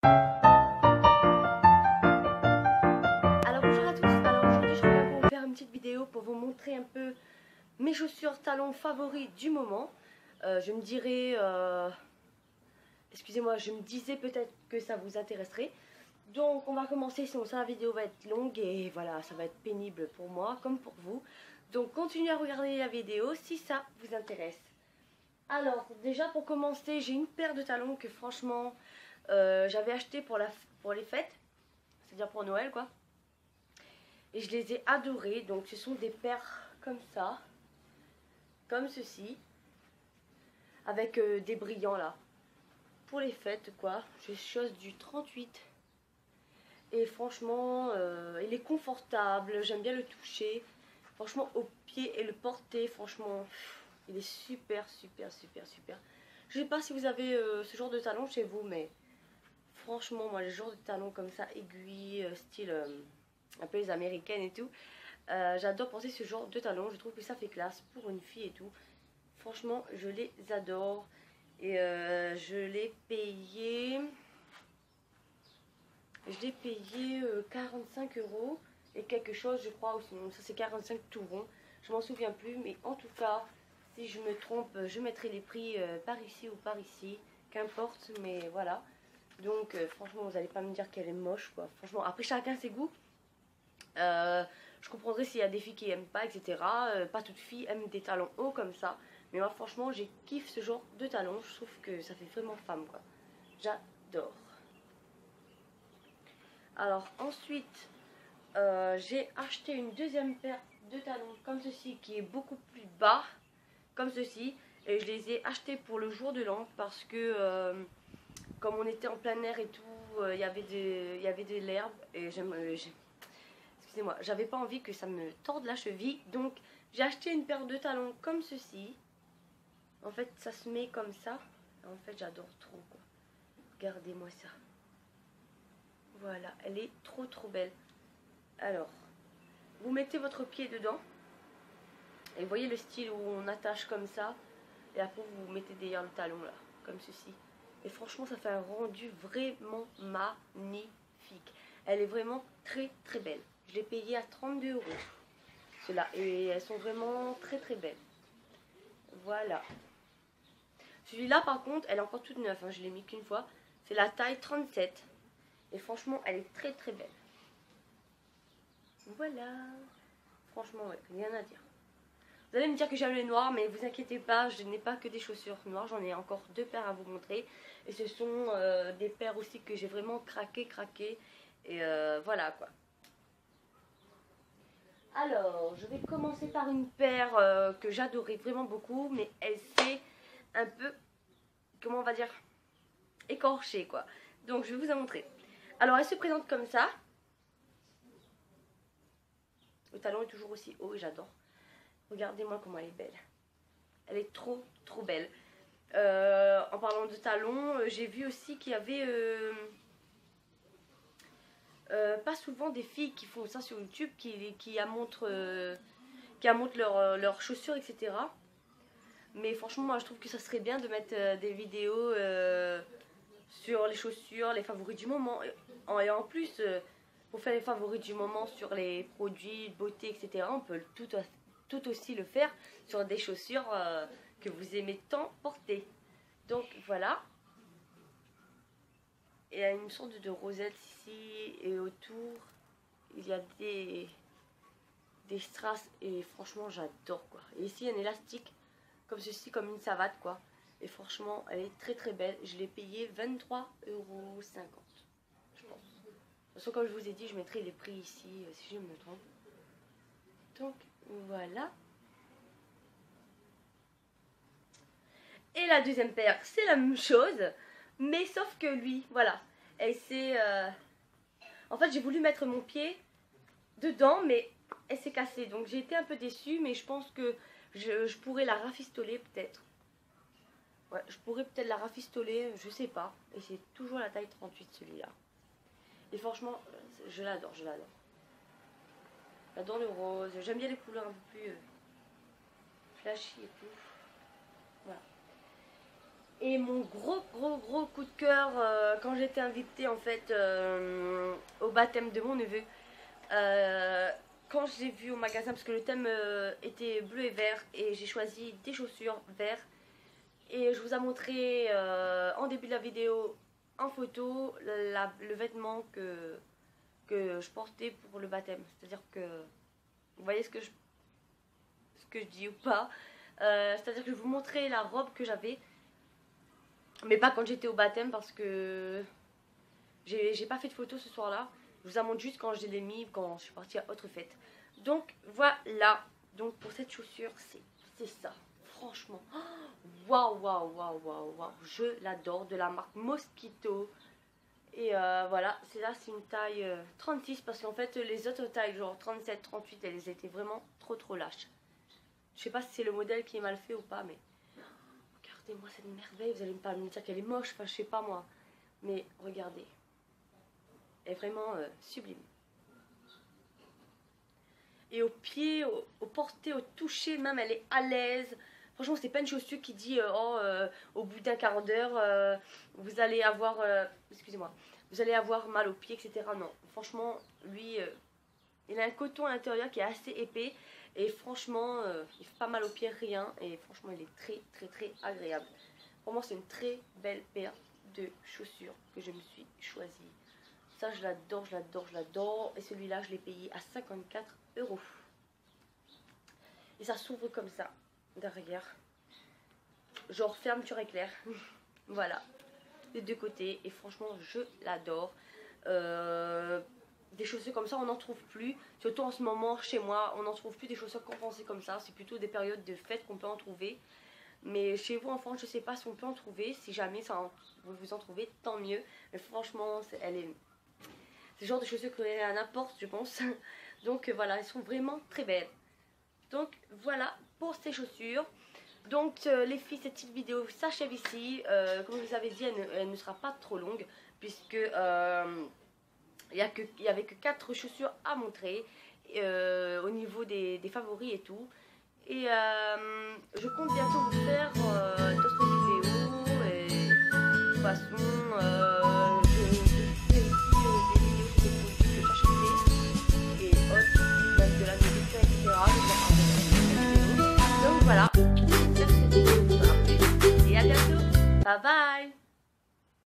Alors bonjour à tous, alors aujourd'hui je reviens pour vous faire une petite vidéo pour vous montrer un peu mes chaussures talons favoris du moment. Je me dirais, excusez-moi, je me disais peut-être que ça vous intéresserait. Donc on va commencer, sinon ça la vidéo va être longue et voilà, ça va être pénible pour moi comme pour vous. Donc continuez à regarder la vidéo si ça vous intéresse. Alors déjà pour commencer, j'ai une paire de talons que franchement j'avais acheté pour les fêtes, c'est-à-dire pour Noël quoi. Et je les ai adorés. Donc ce sont des paires comme ça, comme ceci, avec des brillants là. Pour les fêtes quoi, je chose du 38. Et franchement, il est confortable, j'aime bien le toucher. Franchement au pied et le porter, franchement, il est super. Je sais pas si vous avez ce genre de talons chez vous, mais franchement moi les genres de talons comme ça, aiguilles, style un peu les américaines et tout. J'adore porter ce genre de talons, je trouve que ça fait classe pour une fille et tout. Franchement, je les adore. Et je l'ai payé. 45 € et quelque chose, je crois, ou sinon ça c'est 45 tout rond. Je m'en souviens plus, mais en tout cas, si je me trompe, je mettrai les prix par ici ou par ici. Qu'importe, mais voilà. Donc, franchement, vous n'allez pas me dire qu'elle est moche, quoi. Franchement, après chacun ses goûts. Je comprendrais s'il y a des filles qui aiment pas, etc. Pas toute fille aime des talons hauts comme ça. Mais moi, franchement, j'ai kiffe ce genre de talons. Je trouve que ça fait vraiment femme, quoi. J'adore. Alors, ensuite, j'ai acheté une deuxième paire de talons comme ceci, qui est beaucoup plus bas, comme ceci. Et je les ai achetés pour le jour de l'an parce que, comme on était en plein air et tout, il y avait de l'herbe. Et excusez-moi, j'avais pas envie que ça me torde la cheville, donc j'ai acheté une paire de talons comme ceci. En fait, ça se met comme ça. En fait, j'adore trop quoi. Regardez-moi ça. Voilà, elle est trop belle. Alors, vous mettez votre pied dedans. Et vous voyez le style où on attache comme ça. Et après, vous mettez derrière le talon là, comme ceci. Et franchement, ça fait un rendu vraiment magnifique. Elle est vraiment très belle. Je l'ai payée à 32 €. Ceux-là. Et elles sont vraiment très belles. Voilà. Celui-là, par contre, elle est encore toute neuve. Hein, je l'ai mis qu'une fois. C'est la taille 37. Et franchement, elle est très belle. Voilà. Franchement, ouais, rien à dire. Vous allez me dire que j'aime les noirs, mais vous inquiétez pas, je n'ai pas que des chaussures noires. J'en ai encore 2 paires à vous montrer. Et ce sont des paires aussi que j'ai vraiment craqué. Et voilà quoi. Alors, je vais commencer par une paire que j'adorais vraiment beaucoup, mais elle s'est un peu, comment on va dire, écorchée quoi. Donc je vais vous en montrer. Alors elle se présente comme ça. Le talon est toujours aussi haut et j'adore. Regardez-moi comment elle est belle. Elle est trop belle. En parlant de talons, j'ai vu aussi qu'il y avait pas souvent des filles qui font ça sur YouTube, qui montrent leurs chaussures, etc. Mais franchement, moi je trouve que ça serait bien de mettre des vidéos sur les chaussures, les favoris du moment. Et en plus, pour faire les favoris du moment sur les produits de beauté, etc., on peut tout aussi le faire sur des chaussures que vous aimez tant porter. Donc voilà. Il y a une sorte de rosette ici et autour. Il y a des strass et franchement j'adore quoi. Et ici il y a un élastique comme ceci, comme une savate quoi. Et franchement elle est très belle. Je l'ai payé 23,50 €, je pense. De toute façon comme je vous ai dit, je mettrai les prix ici si je me trompe. Donc voilà. Et la deuxième paire, c'est la même chose, mais sauf que lui, voilà, elle s'est... En fait, j'ai voulu mettre mon pied dedans, mais elle s'est cassée. Donc j'ai été un peu déçue, mais je pense que je pourrais la rafistoler peut-être. Ouais, je pourrais peut-être la rafistoler, je sais pas. Et c'est toujours la taille 38 celui-là. Et franchement, je l'adore, je l'adore. J'adore le rose, j'aime bien les couleurs un peu plus flashy et tout. Voilà. Et mon gros coup de cœur quand j'étais invitée en fait au baptême de mon neveu. Quand j'ai vu au magasin, parce que le thème était bleu et vert, et j'ai choisi des chaussures vert. Et je vous ai montré en début de la vidéo en photo le vêtement que je portais pour le baptême. C'est-à-dire que vous voyez ce que je dis ou pas. C'est-à-dire que je vous montrais la robe que j'avais, mais pas quand j'étais au baptême parce que j'ai pas fait de photos ce soir-là. Je vous en montre juste quand je l'ai mis, quand je suis partie à autre fête. Donc voilà. Donc pour cette chaussure, c'est ça. Franchement, waouh, waouh, waouh, waouh, waouh. Je l'adore, de la marque Mosquito. Et voilà, c'est une taille 36 parce qu'en fait les autres tailles genre 37, 38, elles étaient vraiment trop lâches. Je sais pas si c'est le modèle qui est mal fait ou pas, mais regardez-moi cette merveille. Vous allez pas me dire qu'elle est moche, enfin je sais pas moi. Mais regardez, elle est vraiment sublime. Et au pied, au porté, au toucher même, elle est à l'aise. Franchement, c'est pas une chaussure qui dit au bout d'un quart d'heure vous allez avoir excusez-moi, vous allez avoir mal aux pieds, etc. Non, franchement, lui il a un coton à l'intérieur qui est assez épais et franchement il fait pas mal aux pieds, rien. Et franchement, il est très agréable. Pour moi, c'est une très belle paire de chaussures que je me suis choisie. Ça, je l'adore. Et celui-là, je l'ai payé à 54 €. Et ça s'ouvre comme ça, derrière. Genre fermeture éclair. Voilà. Des deux côtés. Et franchement, je l'adore. Des chaussures comme ça, on n'en trouve plus. Surtout en ce moment, chez moi, on n'en trouve plus des chaussures compensées comme ça. C'est plutôt des périodes de fête qu'on peut en trouver. Mais chez vous en France, je sais pas si on peut en trouver. Si jamais vous en trouvez, tant mieux. Mais franchement, c'est le genre de chaussures que à n'importe, je pense. Donc voilà, elles sont vraiment très belles. Donc voilà pour ces chaussures. Donc les filles, cette petite vidéo s'achève ici. Comme je vous avais dit, elle ne sera pas trop longue, puisque il y avait que 4 chaussures à montrer au niveau des favoris et tout. Et je compte bientôt vous faire d'autres vidéos. Et de toute façon, je fais aussi des vidéos sur des produits que j'achetais et autres, même de la nourriture, etc. Donc voilà, j'espère que cette vidéo vous aura plu et à bientôt. Bye bye.